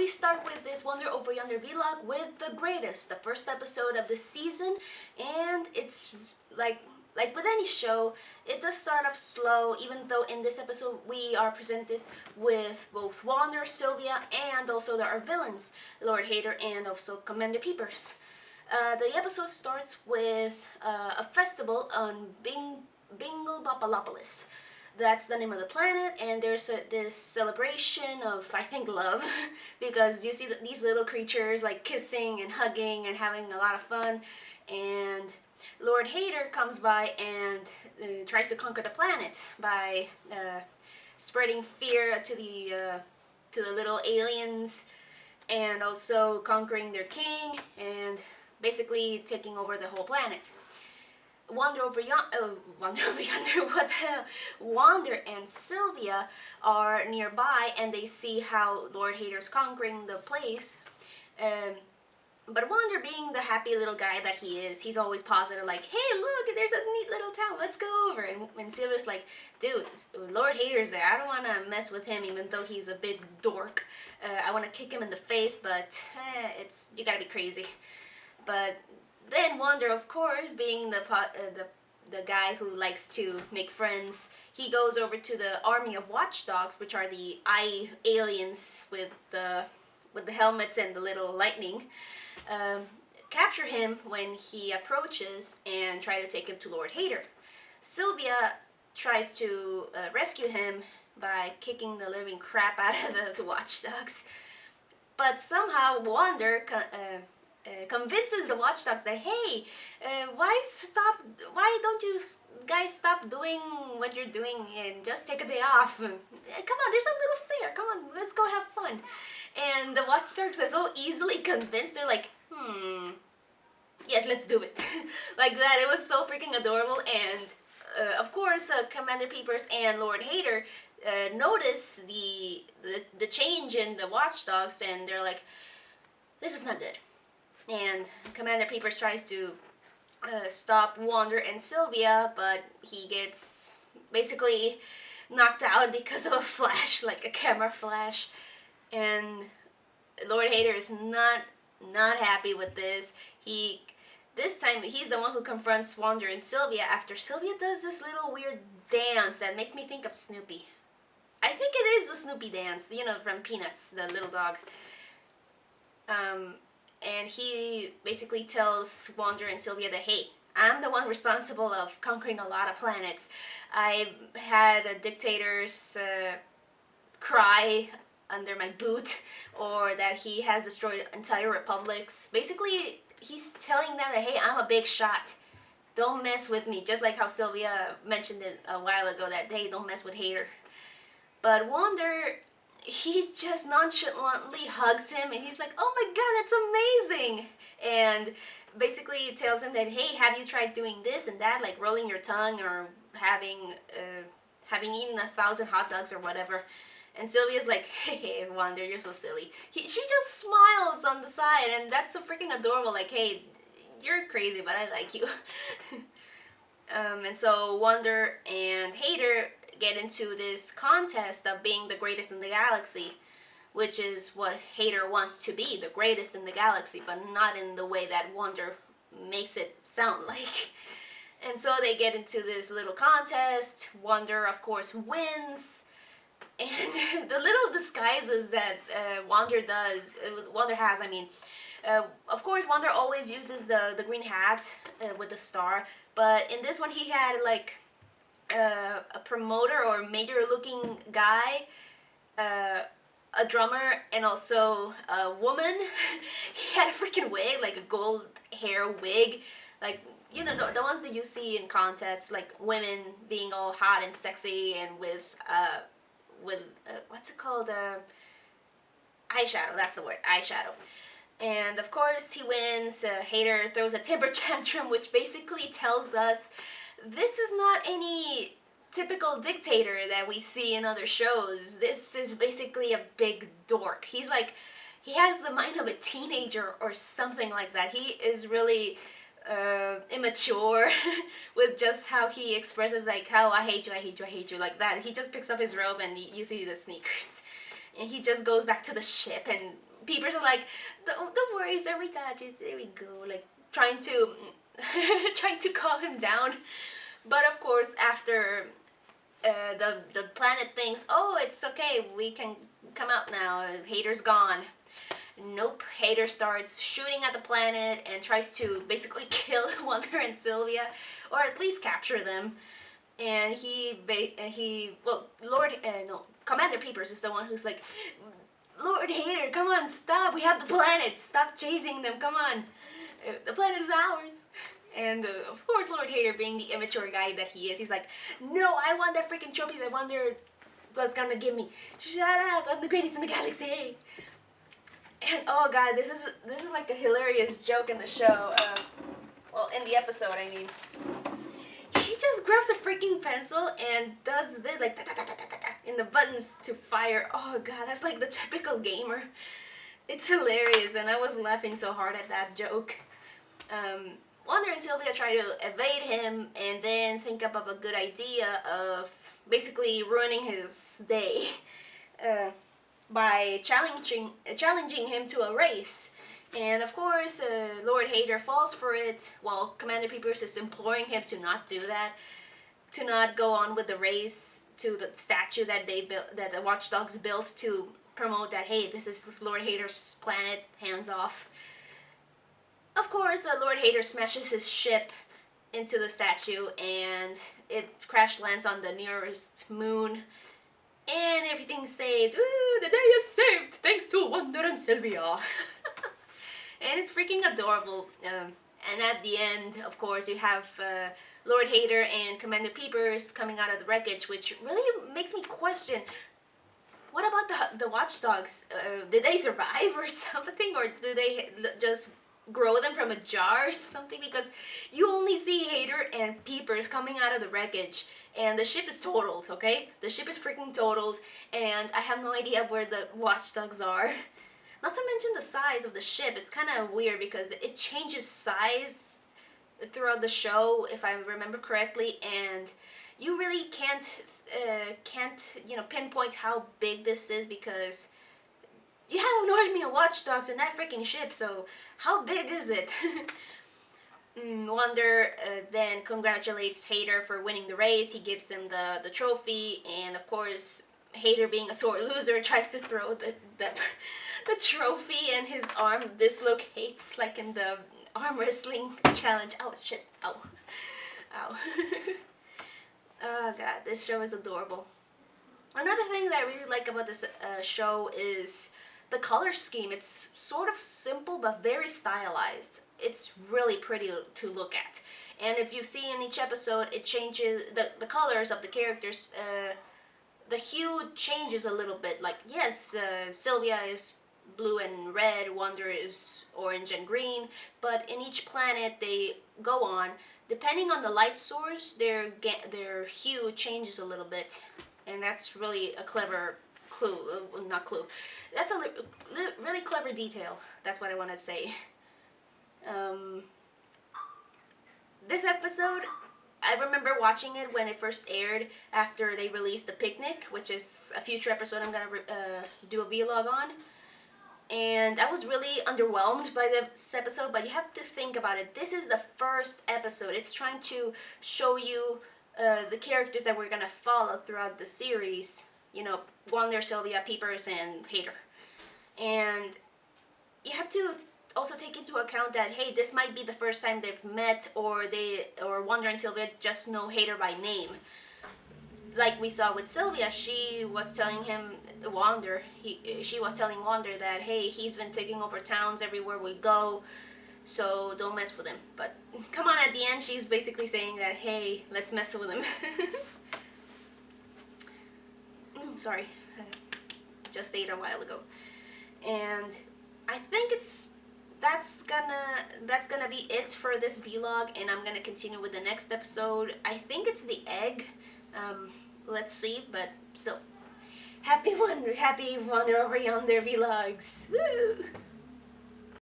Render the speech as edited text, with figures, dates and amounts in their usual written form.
we start with this Wonder Over Yonder vlog with the greatest, the first episode of the season, and it's like with any show, it does start off slow, even though in this episode we are presented with both Wander, Sylvia, and also our villains, Lord Hater and also Commander Peepers. The episode starts with a festival on Bingulbapalopolis. That's the name of the planet, and there's this celebration of, I think, love, because you see these little creatures like kissing and hugging and having a lot of fun, and Lord Hater comes by and tries to conquer the planet by spreading fear to the little aliens, and also conquering their king and basically taking over the whole planet. Wander over Yonder, what the hell? Wander and Sylvia are nearby and they see how Lord Hater's conquering the place. But Wander, being the happy little guy that he is, he's always positive, like, hey, look, there's a neat little town, let's go over. And Sylvia's like, dude, Lord Hater's there, I don't want to mess with him even though he's a big dork. I want to kick him in the face, but you gotta be crazy. But then Wander, of course, being the guy who likes to make friends, he goes over to the army of watchdogs, which are the eye aliens with the helmets and the little lightning. Capture him when he approaches and try to take him to Lord Hater. Sylvia tries to rescue him by kicking the living crap out of the watchdogs, but somehow Wander convinces the watchdogs that, hey, why don't you guys stop doing what you're doing and just take a day off? Come on, there's a little fair, come on, let's go have fun. And the watchdogs are so easily convinced, they're like, yes, let's do it. Like that. It was so freaking adorable. And of course, Commander Peepers and Lord Hater notice the change in the watchdogs, and they're like, this is not good. And Commander Peepers tries to stop Wander and Sylvia, but he gets basically knocked out because of a flash, like a camera flash. And Lord Hater is not happy with this. This time he's the one who confronts Wander and Sylvia after Sylvia does this little weird dance that makes me think of Snoopy. I think it is the Snoopy dance, you know, from Peanuts, the little dog. And he basically tells Wander and Sylvia that, hey, I'm the one responsible of conquering a lot of planets. I had a dictator's cry under my boot, or that he has destroyed entire republics. Basically, he's telling them that, hey, I'm a big shot. Don't mess with me. Just like how Sylvia mentioned it a while ago, that, hey, don't mess with Hater. But Wander, he just nonchalantly hugs him, and he's like, oh my god, that's amazing! And basically tells him that, hey, have you tried doing this and that, like rolling your tongue or having eaten 1,000 hot dogs or whatever. And Sylvia's like, hey, Wander, you're so silly. She just smiles on the side, and that's so freaking adorable, like, hey, you're crazy, but I like you. And so Wander and Hater get into this contest of being the greatest in the galaxy, which is what Hater wants to be, the greatest in the galaxy, but not in the way that Wander makes it sound like. And so they get into this little contest. Wander, of course, wins. And the little disguises that Wander has, I mean, of course, Wander always uses the green hat with the star, but in this one he had like a promoter or major looking guy, a drummer, and also a woman. He had a freaking wig, like a gold hair wig, like, you know, the ones that you see in contests, like women being all hot and sexy and with what's it called, eyeshadow, that's the word, eyeshadow. And of course he wins. Hater throws a temper tantrum, which basically tells us this is not any typical dictator that we see in other shows. This is basically a big dork. He's like, he has the mind of a teenager or something like that. He is really immature with just how he expresses, like, how I hate you, I hate you, I hate you, like that. He just picks up his robe and you see the sneakers. And he just goes back to the ship and Peepers are like, don't worry, sir, we got you. There we go. Like trying to trying to calm him down. But of course, after the planet thinks, oh, it's okay, we can come out now. Hater's gone. Nope. Hater starts shooting at the planet and tries to basically kill Wonder and Sylvia, or at least capture them. And well, Commander Peepers is the one who's like, Lord Hater, come on, stop. We have the planet. Stop chasing them. Come on. The planet is ours. And of course, Lord Hater, being the immature guy that he is, he's like, no, I want that freaking trophy that Wonder was gonna give me. Shut up, I'm the greatest in the galaxy. And oh god, this is like a hilarious joke in the show. Well, in the episode, I mean. He just grabs a freaking pencil and does this, like, in the buttons to fire. Oh god, that's like the typical gamer. It's hilarious, and I was laughing so hard at that joke. Wonder and Sylvia try to evade him and then think up of a good idea of basically ruining his day by challenging him to a race. And of course, Lord Hater falls for it, while Commander Peepers is imploring him to not do that, to not go on with the race to the statue that they built, that the Watchdogs built to promote that, hey, this is Lord Hater's planet, hands off. Of course, Lord Hater smashes his ship into the statue, and it crash lands on the nearest moon, and everything's saved. Ooh, the day is saved thanks to Wonder and Sylvia. And it's freaking adorable. And at the end, of course, you have Lord Hater and Commander Peepers coming out of the wreckage, which really makes me question, what about the Watchdogs? Did they survive or something? Or do they just grow them from a jar or something? Because you only see Hater and Peepers coming out of the wreckage, and the ship is totaled, okay? The ship is freaking totaled, and I have no idea where the Watchdogs are. Not to mention the size of the ship. It's kind of weird because it changes size throughout the show, if I remember correctly, and you really can't pinpoint how big this is because you have an army of Watchdogs in that freaking ship, so how big is it? Wonder then congratulates Hater for winning the race. He gives him the trophy, and of course, Hater, being a sore loser, tries to throw the trophy, and his arm dislocates like in the arm wrestling challenge. Oh shit, ow. Ow. Oh god, this show is adorable. Another thing that I really like about this show is the color scheme. It's sort of simple but very stylized. It's really pretty to look at. And if you see in each episode, it changes, the colors of the characters, the hue changes a little bit. Like, yes, Sylvia is blue and red, Wonder is orange and green, but in each planet they go on, depending on the light source, their hue changes a little bit, and that's really a clever clue, not clue, that's a really clever detail, that's what I want to say. This episode, I remember watching it when it first aired after they released The Picnic, which is a future episode I'm going to do a vlog on. And I was really underwhelmed by this episode, but you have to think about it. This is the first episode. It's trying to show you the characters that we're going to follow throughout the series. You know, Wonder, Sylvia, Peepers, and Hater. And you have to also take into account that, hey, this might be the first time they've met, or Wonder and Sylvia just know Hater by name. Like we saw with Sylvia, she was telling she was telling Wonder that, hey, he's been taking over towns everywhere we go, so don't mess with him. But come on, at the end, she's basically saying that, hey, let's mess with him. Sorry, just ate a while ago. And I think that's gonna be it for this vlog, and I'm gonna continue with the next episode. I think it's the egg. Let's see, but still. Happy Wonder over Yonder vlogs. Woo!